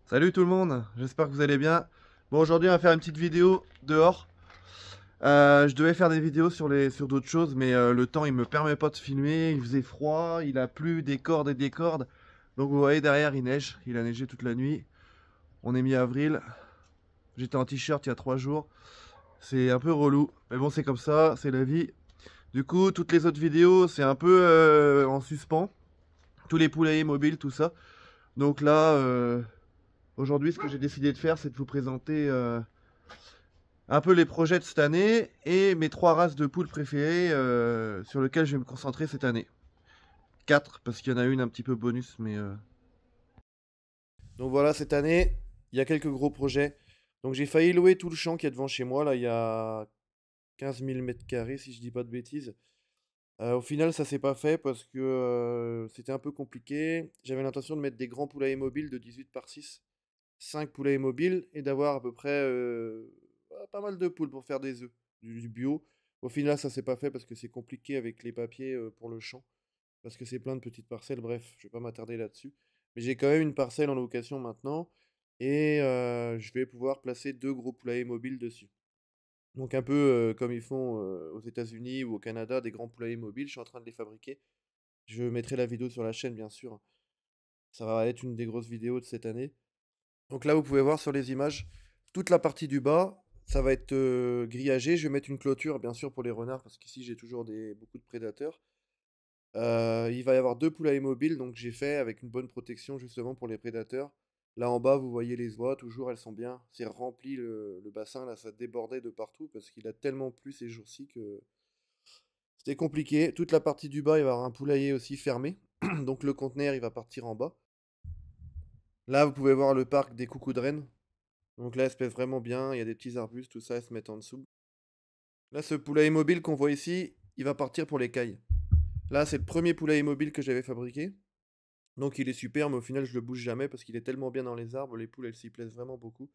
Salut tout le monde, j'espère que vous allez bien. Bon, aujourd'hui on va faire une petite vidéo dehors. Je devais faire des vidéos sur d'autres choses, mais le temps il me permet pas de filmer. Il faisait froid, il a plu des cordes et des cordes. Donc vous voyez derrière il neige, il a neigé toute la nuit. On est mi-avril, j'étais en t-shirt il y a 3 jours. C'est un peu relou, mais bon c'est comme ça, c'est la vie. Du coup toutes les autres vidéos c'est un peu en suspens. Tous les poulaillers mobiles, tout ça. Donc là... aujourd'hui, ce que j'ai décidé de faire, c'est de vous présenter un peu les projets de cette année et mes 3 races de poules préférées sur lesquelles je vais me concentrer cette année. 4, parce qu'il y en a une un petit peu bonus, mais... Donc voilà, cette année, il y a quelques gros projets. Donc j'ai failli louer tout le champ qui est devant chez moi, là, il y a 15 000 mètres carrés, si je dis pas de bêtises. Au final, ça s'est pas fait parce que c'était un peu compliqué. J'avais l'intention de mettre des grands poulaillers mobiles de 18 par 6. 5 poulaillers mobiles et d'avoir à peu près pas mal de poules pour faire des œufs, du bio. Au final, ça s'est pas fait parce que c'est compliqué avec les papiers pour le champ, parce que c'est plein de petites parcelles. Bref, je vais pas m'attarder là-dessus. Mais j'ai quand même une parcelle en location maintenant et je vais pouvoir placer 2 gros poulaillers mobiles dessus. Donc un peu comme ils font aux États-Unis ou au Canada, des grands poulaillers mobiles. Je suis en train de les fabriquer. Je mettrai la vidéo sur la chaîne, bien sûr. Ça va être une des grosses vidéos de cette année. Donc là, vous pouvez voir sur les images, toute la partie du bas, ça va être grillagé. Je vais mettre une clôture, bien sûr, pour les renards, parce qu'ici, j'ai toujours beaucoup de prédateurs. Il va y avoir 2 poulaillers mobiles, donc j'ai fait avec une bonne protection, justement, pour les prédateurs. Là en bas, vous voyez les oies, toujours, elles sont bien. C'est rempli le bassin, là, ça débordait de partout, parce qu'il a tellement plu ces jours-ci que c'était compliqué. Toute la partie du bas, il va y avoir un poulailler aussi fermé. Donc le conteneur, il va partir en bas. Là, vous pouvez voir le parc des coucous de rennes. Donc là, elle se pèse vraiment bien, il y a des petits arbustes, tout ça, elles se mettent en dessous. Là, ce poulailler mobile qu'on voit ici, il va partir pour les cailles. Là, c'est le premier poulailler mobile que j'avais fabriqué. Donc il est super, mais au final, je le bouge jamais parce qu'il est tellement bien dans les arbres, les poules, elles s'y plaisent vraiment beaucoup.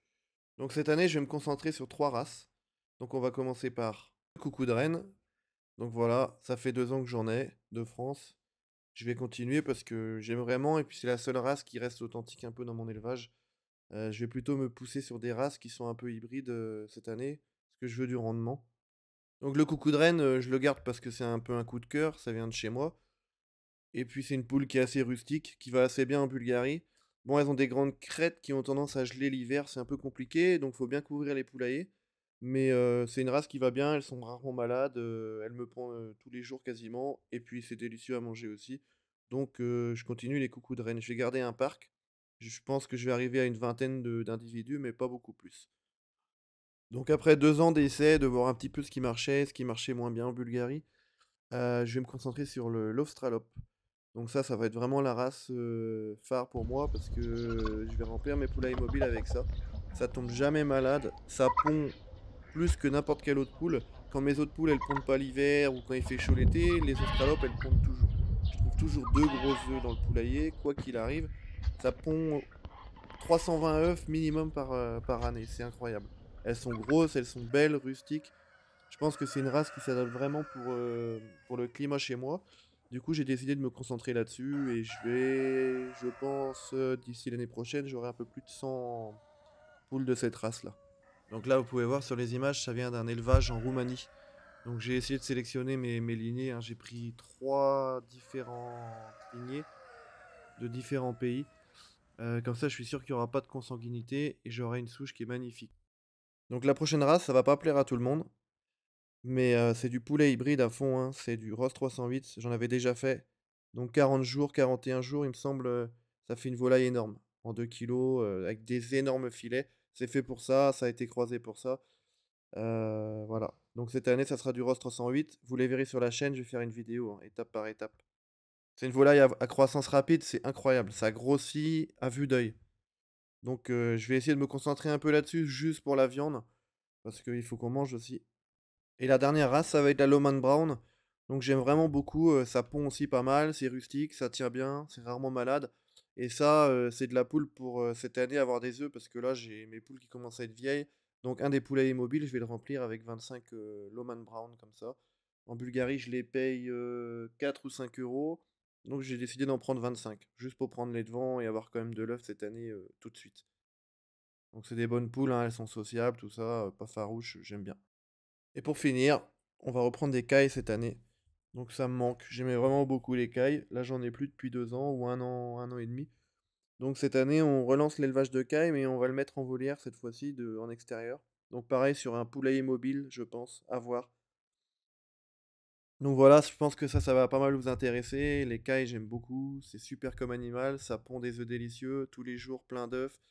Donc cette année, je vais me concentrer sur 3 races. Donc on va commencer par le coucou de Rennes. Donc voilà, ça fait 2 ans que j'en ai, de France. Je vais continuer parce que j'aime vraiment, et puis c'est la seule race qui reste authentique un peu dans mon élevage. Je vais plutôt me pousser sur des races qui sont un peu hybrides cette année, parce que je veux du rendement. Donc le coucou de Rennes, je le garde parce que c'est un peu un coup de cœur, ça vient de chez moi. Et puis c'est une poule qui est assez rustique, qui va assez bien en Bulgarie. Bon, elles ont des grandes crêtes qui ont tendance à geler l'hiver, c'est un peu compliqué, donc faut bien couvrir les poulaillers. Mais c'est une race qui va bien, elles sont rarement malades, elles me prend tous les jours quasiment, et puis c'est délicieux à manger aussi. Donc je continue les coucous de Rennes. Je vais garder un parc. Je pense que je vais arriver à une vingtaine d'individus, mais pas beaucoup plus. Donc après 2 ans d'essai, de voir un petit peu ce qui marchait moins bien en Bulgarie, je vais me concentrer sur l'Australope. Donc ça va être vraiment la race phare pour moi parce que je vais remplir mes poulailles mobiles avec ça. Ça tombe jamais malade, ça pond plus que n'importe quelle autre poule. Quand mes autres poules elles pondent pas l'hiver ou quand il fait chaud l'été, les Australopes elles pondent toujours. Je trouve toujours 2 gros œufs dans le poulailler, quoi qu'il arrive. Ça pond 320 œufs minimum par année, c'est incroyable. Elles sont grosses, elles sont belles, rustiques. Je pense que c'est une race qui s'adapte vraiment pour le climat chez moi. Du coup, j'ai décidé de me concentrer là-dessus et je pense, d'ici l'année prochaine, j'aurai un peu plus de 100 poules de cette race-là. Donc là, vous pouvez voir sur les images, ça vient d'un élevage en Roumanie. Donc j'ai essayé de sélectionner mes lignées, hein. J'ai pris 3 différentes lignées de différents pays. Comme ça, je suis sûr qu'il n'y aura pas de consanguinité et j'aurai une souche qui est magnifique. Donc la prochaine race, ça va pas plaire à tout le monde. Mais c'est du poulet hybride à fond, hein, c'est du Ross 308, j'en avais déjà fait. Donc 40 jours, 41 jours, il me semble, ça fait une volaille énorme, en 2 kilos, avec des énormes filets. C'est fait pour ça a été croisé pour ça. Voilà. Donc cette année, ça sera du Ross 308. Vous les verrez sur la chaîne, je vais faire une vidéo, hein, étape par étape. C'est une volaille à croissance rapide, c'est incroyable. Ça grossit à vue d'œil. Donc je vais essayer de me concentrer un peu là-dessus, juste pour la viande, parce qu'il faut qu'on mange aussi. Et la dernière race, ça va être la Lohmann Brown. Donc j'aime vraiment beaucoup, ça pond aussi pas mal, c'est rustique, ça tient bien, c'est rarement malade. Et ça, c'est de la poule pour cette année avoir des œufs, parce que là j'ai mes poules qui commencent à être vieilles. Donc un des poulets immobiles, je vais le remplir avec 25 Lohmann Brown comme ça. En Bulgarie, je les paye 4 ou 5 euros. Donc j'ai décidé d'en prendre 25, juste pour prendre les devants et avoir quand même de l'œuf cette année tout de suite. Donc c'est des bonnes poules, hein, elles sont sociables, tout ça, pas farouches, j'aime bien. Et pour finir, on va reprendre des cailles cette année. Donc ça me manque. J'aimais vraiment beaucoup les cailles. Là, j'en ai plus depuis 2 ans ou un an et demi. Donc cette année, on relance l'élevage de cailles, mais on va le mettre en volière cette fois-ci, en extérieur. Donc pareil sur un poulailler mobile, je pense, à voir. Donc voilà, je pense que ça va pas mal vous intéresser. Les cailles, j'aime beaucoup. C'est super comme animal. Ça pond des œufs délicieux tous les jours, plein d'œufs.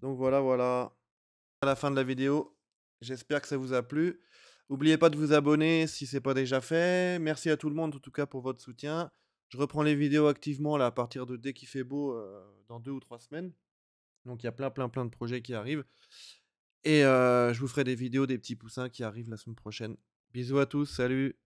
Donc voilà, voilà. À la fin de la vidéo. J'espère que ça vous a plu. N'oubliez pas de vous abonner si c'est pas déjà fait. Merci à tout le monde en tout cas pour votre soutien. Je reprends les vidéos activement là à partir de dès qu'il fait beau dans 2 ou 3 semaines. Donc il y a plein de projets qui arrivent. Et je vous ferai des vidéos des petits poussins qui arrivent la semaine prochaine. Bisous à tous, salut!